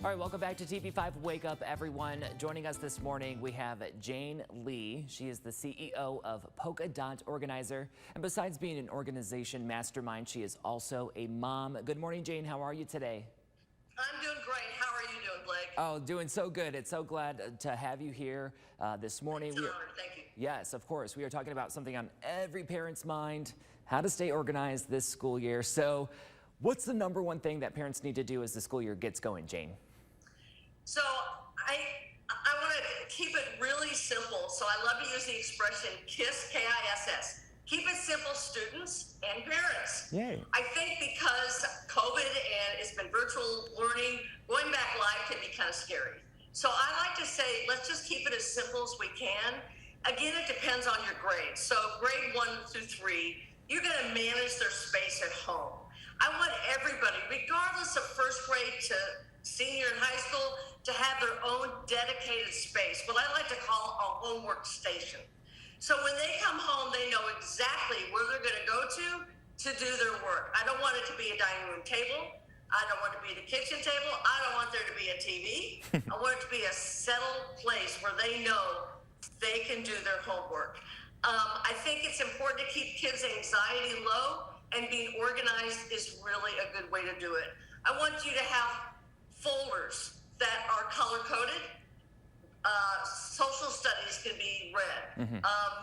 All right, welcome back to TV5 Wake Up, everyone. Joining us this morning, we have Jane Lee. She is the CEO of Polka Dot Organizer. And besides being an organization mastermind, she is also a mom. Good morning, Jane. How are you today? I'm doing great. How are you doing, Blake? Oh, doing so good. It's so glad to have you here this morning. It's an honor. Thank you. Yes, of course. We are talking about something on every parent's mind, how to stay organized this school year. So what's the number one thing that parents need to do as the school year gets going, Jane? So I want to keep it really simple. So I love to use the expression KISS, K-I-S-S. Keep it simple, students and parents. Yay. I think because COVID and it's been virtual learning, going back live can be kind of scary. So I like to say, let's just keep it as simple as we can. Again, it depends on your grade. So grade 1 through 3, you're going to manage their space at home. I want everybody, regardless of first grade to senior in high school, to have their own dedicated space, what I like to call a homework station. So when they come home, they know exactly where they're going to go to do their work. I don't want it to be a dining room table. I don't want it to be the kitchen table. I don't want there to be a TV. I want it to be a settled place where they know they can do their homework. I think it's important to keep kids' anxiety low, and being organized is really a good way to do it. I want you to have folders that are color-coded. Social studies can be red.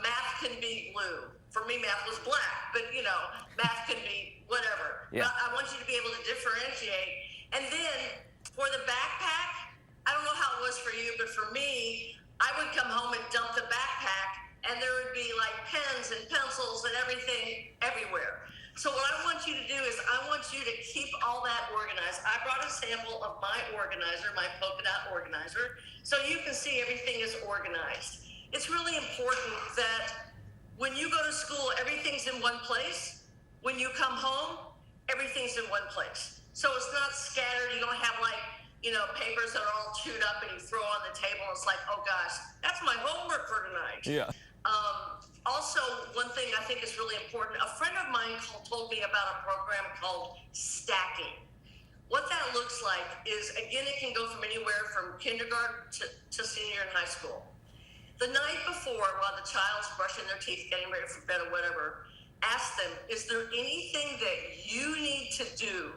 Math can be blue. For me, math was black, but you know, math can be whatever. Yeah. I want you to be able to differentiate. And then for the backpack, I don't know how it was for you, but for me, I would come home and dump the backpack, and there would be like pens and pencils and everything everywhere. So what I want you to do is I want you to keep all that organized. I brought a sample of my organizer, my Polka Dot Organizer, so you can see everything is organized. It's really important that when you go to school, everything's in one place. When you come home, everything's in one place. So it's not scattered. You don't have like, you know, papers that are all chewed up and you throw on the table and it's like, oh gosh, that's my homework for tonight. Yeah. Also, one thing I think is really important, a friend of mine told me about a program called stacking. What that looks like is, again, it can go from anywhere from kindergarten to senior in high school. The night before, while the child's brushing their teeth, getting ready for bed or whatever, ask them, is there anything that you need to do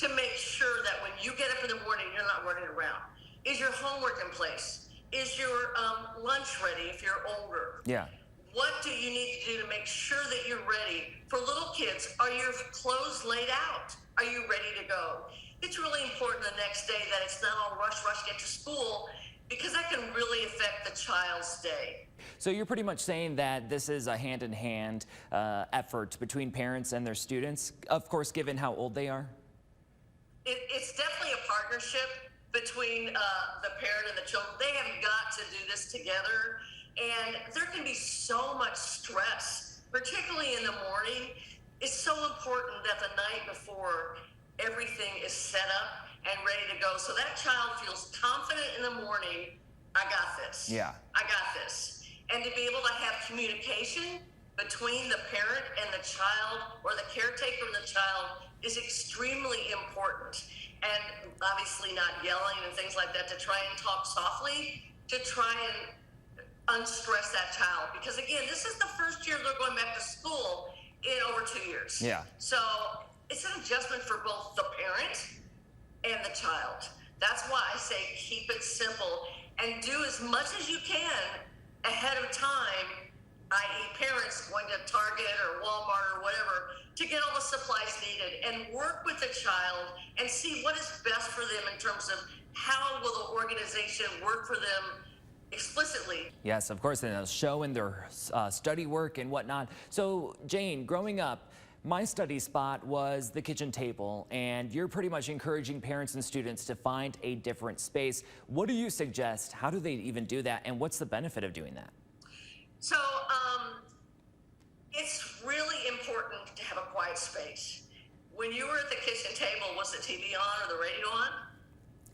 to make sure that when you get up in the morning, you're not running around? Is your homework in place? Is your lunch ready if you're older? Yeah. What do you need to do to make sure that you're ready? For little kids, are your clothes laid out? Are you ready to go? It's really important the next day that it's not all rush, get to school, because that can really affect the child's day. So you're pretty much saying that this is a hand-in-hand effort between parents and their students, of course, given how old they are? It's definitely a partnership between the parent and the children. They have got to do this together. And there can be so much stress, particularly in the morning. It's so important that the night before everything is set up and ready to go. So that child feels confident in the morning, I got this. Yeah. I got this. And to be able to have communication between the parent and the child, or the caretaker and the child, is extremely important. And obviously not yelling and things like that, to try and talk softly, to try and unstress that child, because again, this is the first year they're going back to school in over 2 years. Yeah. So it's an adjustment for both the parent and the child. That's why I say keep it simple and do as much as you can ahead of time, i.e. parents going to Target or Walmart or whatever, to get all the supplies needed, and work with the child and see what is best for them in terms of how will the organization work for them explicitly. Yes, of course, and they'll show in their study work and whatnot. So, Jane, growing up, my study spot was the kitchen table, and you're pretty much encouraging parents and students to find a different space. What do you suggest? How do they even do that, and what's the benefit of doing that? So, it's really important to have a quiet space. When you were at the kitchen table, was the TV on or the radio on?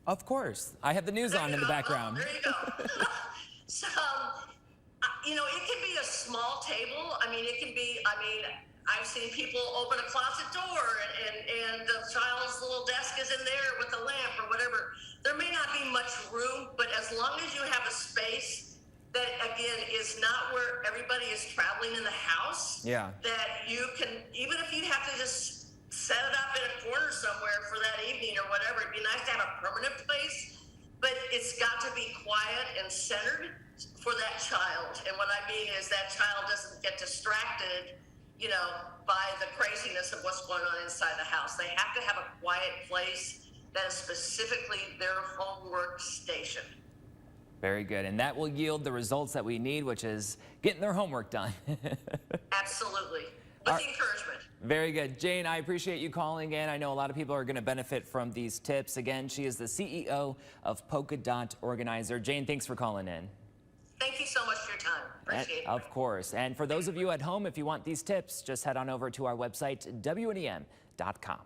Of course. I have the news on in the background. Oh, there you go. So, you know, it can be a small table. I mean, it can be, I've seen people open a closet door and the child's little desk is in there with a lamp or whatever. room, but as long as you have a space that, again, is not where everybody is traveling in the house, Yeah. that you can, even if you have to just set it up in a corner somewhere for that evening or whatever, it'd be nice to have a permanent place, but it's got to be quiet and centered for that child. And what I mean is that child doesn't get distracted, you know, by the craziness of what's going on inside the house. They have to have a quiet place that is specifically their homework station. Very good. And that will yield the results that we need, which is getting their homework done. Absolutely. With the encouragement. Very good. Jane, I appreciate you calling in. I know a lot of people are going to benefit from these tips. Again, she is the CEO of Polka Dot Organizer. Jane, thanks for calling in. Thank you so much for your time. Appreciate it. Of course. And for those of you at home, if you want these tips, just head on over to our website, WNEM.com.